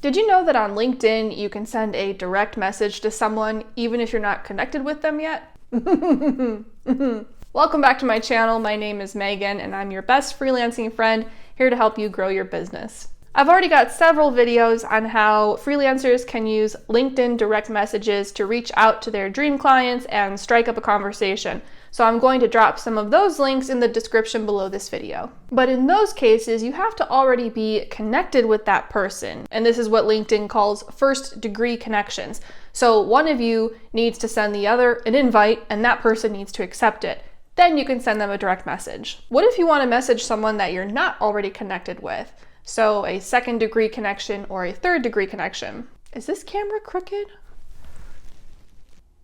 Did you know that on LinkedIn, you can send a direct message to someone even if you're not connected with them yet? Welcome back to my channel. My name is Megan and I'm your best freelancing friend here to help you grow your business. I've already got several videos on how freelancers can use LinkedIn direct messages to reach out to their dream clients and strike up a conversation. So I'm going to drop some of those links in the description below this video. But in those cases, you have to already be connected with that person. And this is what LinkedIn calls first degree connections. So one of you needs to send the other an invite and that person needs to accept it. Then you can send them a direct message. What if you want to message someone that you're not already connected with? So a second degree connection or a third degree connection. Is this camera crooked?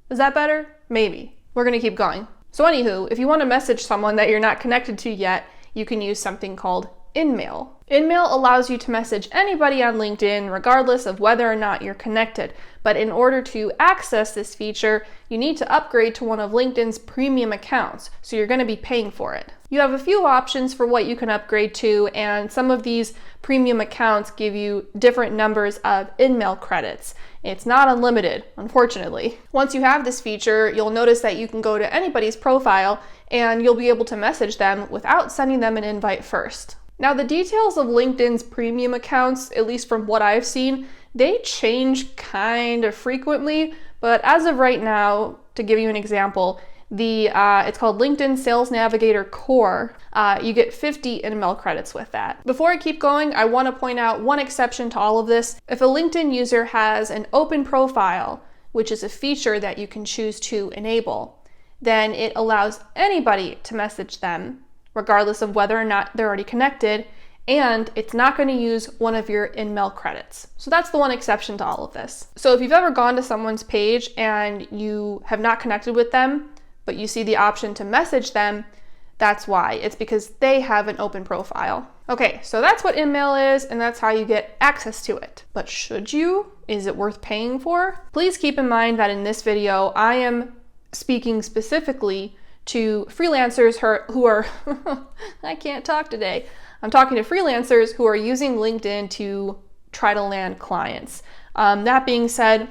Is that better? Maybe. We're gonna keep going. So anywho, if you want to message someone that you're not connected to yet, you can use something called InMail. InMail allows you to message anybody on LinkedIn regardless of whether or not you're connected. But in order to access this feature, you need to upgrade to one of LinkedIn's premium accounts, so you're going to be paying for it. You have a few options for what you can upgrade to, and some of these premium accounts give you different numbers of InMail credits. It's not unlimited, unfortunately. Once you have this feature, you'll notice that you can go to anybody's profile and you'll be able to message them without sending them an invite first. Now, the details of LinkedIn's premium accounts, at least from what I've seen, they change kind of frequently, but as of right now, to give you an example, it's called LinkedIn Sales Navigator Core. You get 50 InMail credits with that. Before I keep going, I want to point out one exception to all of this. If a LinkedIn user has an open profile, which is a feature that you can choose to enable, then it allows anybody to message them, regardless of whether or not they're already connected, and it's not going to use one of your InMail credits. So that's the one exception to all of this. So if you've ever gone to someone's page and you have not connected with them, but you see the option to message them, that's why. It's because they have an open profile. Okay, so that's what InMail is, and that's how you get access to it. But should you? Is it worth paying for? Please keep in mind that in this video, I am speaking specifically to freelancers who are, I can't talk today. I'm talking to freelancers who are using LinkedIn to try to land clients. That being said,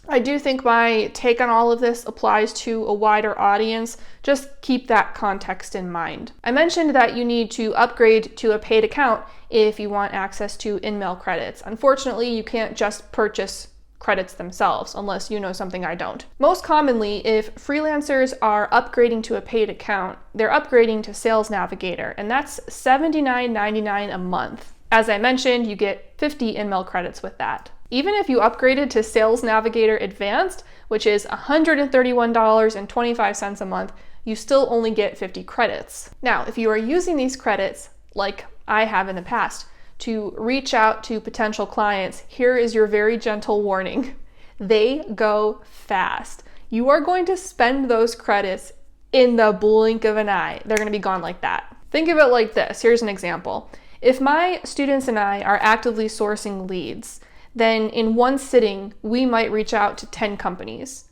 I do think my take on all of this applies to a wider audience. Just keep that context in mind. I mentioned that you need to upgrade to a paid account if you want access to InMail credits. Unfortunately, you can't just purchase credits themselves unless you know something I don't. Most commonly, if freelancers are upgrading to a paid account, they're upgrading to Sales Navigator, and that's $79.99 a month. As I mentioned, you get 50 InMail credits with that. Even if you upgraded to Sales Navigator Advanced, which is $131.25 a month, you still only get 50 credits. Now, if you are using these credits, like I have in the past, to reach out to potential clients, here is your very gentle warning. They go fast. You are going to spend those credits in the blink of an eye. They're going to be gone like that. Think of it like this. Here's an example. If my students and I are actively sourcing leads, then in one sitting, we might reach out to 10 companies.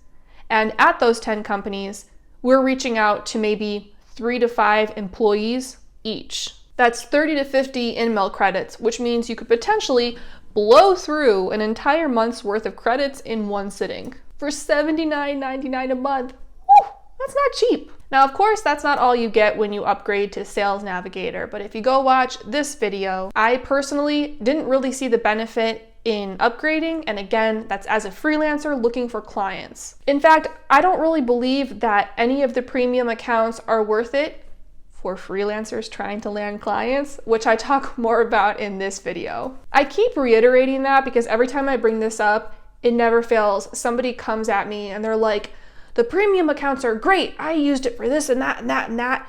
And at those 10 companies, we're reaching out to maybe 3 to 5 employees each. That's 30 to 50 InMail credits, which means you could potentially blow through an entire month's worth of credits in one sitting. For $79.99 a month, whew, that's not cheap. Now, of course, that's not all you get when you upgrade to Sales Navigator, but if you go watch this video, I personally didn't really see the benefit in upgrading, and again, that's as a freelancer looking for clients. In fact, I don't really believe that any of the premium accounts are worth it for freelancers trying to land clients, which I talk more about in this video. I keep reiterating that because every time I bring this up, it never fails. Somebody comes at me and they're like, the premium accounts are great. I used it for this and that and that and that.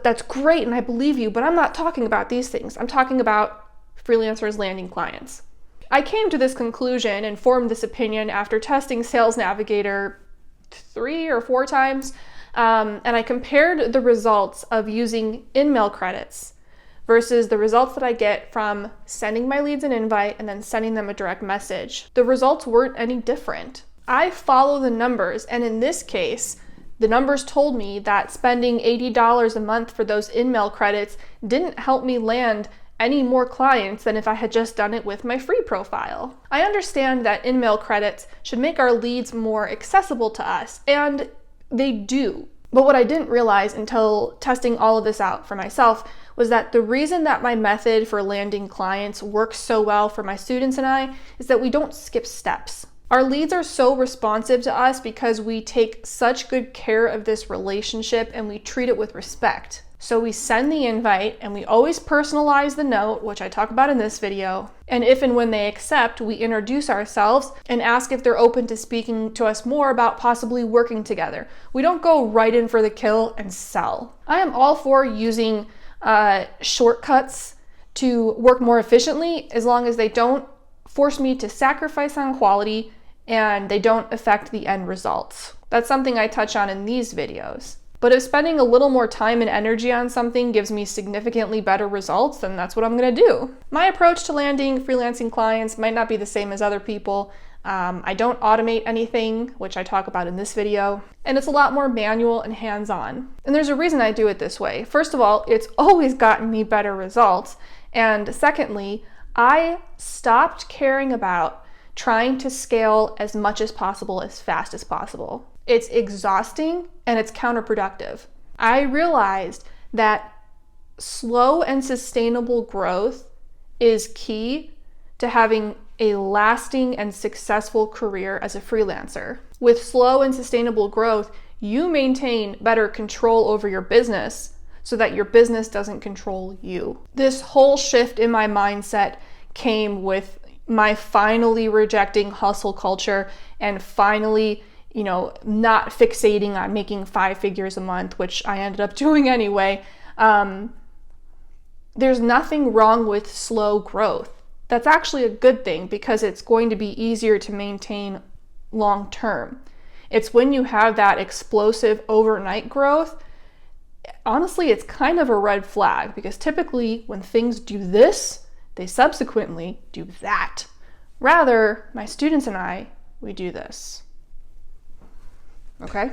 That's great and I believe you, but I'm not talking about these things. I'm talking about freelancers landing clients. I came to this conclusion and formed this opinion after testing Sales Navigator 3 or 4 times. And I compared the results of using InMail credits versus the results that I get from sending my leads an invite and then sending them a direct message. The results weren't any different. I follow the numbers, and in this case, the numbers told me that spending $80 a month for those InMail credits didn't help me land any more clients than if I had just done it with my free profile. I understand that InMail credits should make our leads more accessible to us, and they do. But what I didn't realize until testing all of this out for myself was that the reason that my method for landing clients works so well for my students and I is that we don't skip steps. Our leads are so responsive to us because we take such good care of this relationship and we treat it with respect. So we send the invite and we always personalize the note, which I talk about in this video. And if and when they accept, we introduce ourselves and ask if they're open to speaking to us more about possibly working together. We don't go right in for the kill and sell. I am all for using shortcuts to work more efficiently as long as they don't force me to sacrifice on quality and they don't affect the end results. That's something I touch on in these videos. But if spending a little more time and energy on something gives me significantly better results, then that's what I'm gonna do. My approach to landing freelancing clients might not be the same as other people. I don't automate anything, which I talk about in this video, and it's a lot more manual and hands-on. And there's a reason I do it this way. First of all, it's always gotten me better results. And secondly, I stopped caring about trying to scale as much as possible, as fast as possible. It's exhausting and it's counterproductive. I realized that slow and sustainable growth is key to having a lasting and successful career as a freelancer. With slow and sustainable growth, you maintain better control over your business so that your business doesn't control you. This whole shift in my mindset came with my finally rejecting hustle culture and finally not fixating on making 5 figures a month, which I ended up doing anyway. There's nothing wrong with slow growth. That's actually a good thing because it's going to be easier to maintain long term. It's when you have that explosive overnight growth, honestly, it's kind of a red flag because typically when things do this, they subsequently do that. Rather, my students and I, we do this. Okay?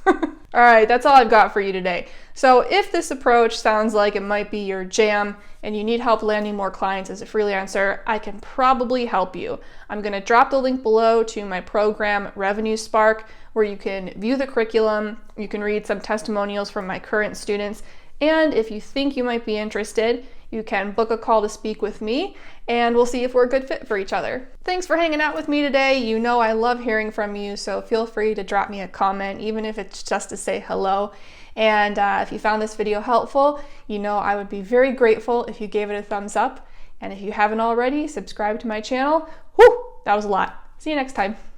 All right, that's all I've got for you today. So if this approach sounds like it might be your jam and you need help landing more clients as a freelancer, I can probably help you. I'm going to drop the link below to my program, Revenue Spark, where you can view the curriculum, you can read some testimonials from my current students, and if you think you might be interested, you can book a call to speak with me, and we'll see if we're a good fit for each other. Thanks for hanging out with me today. You know I love hearing from you, so feel free to drop me a comment, even if it's just to say hello. And if you found this video helpful, I would be very grateful if you gave it a thumbs up. And if you haven't already, subscribe to my channel. Whew, that was a lot. See you next time.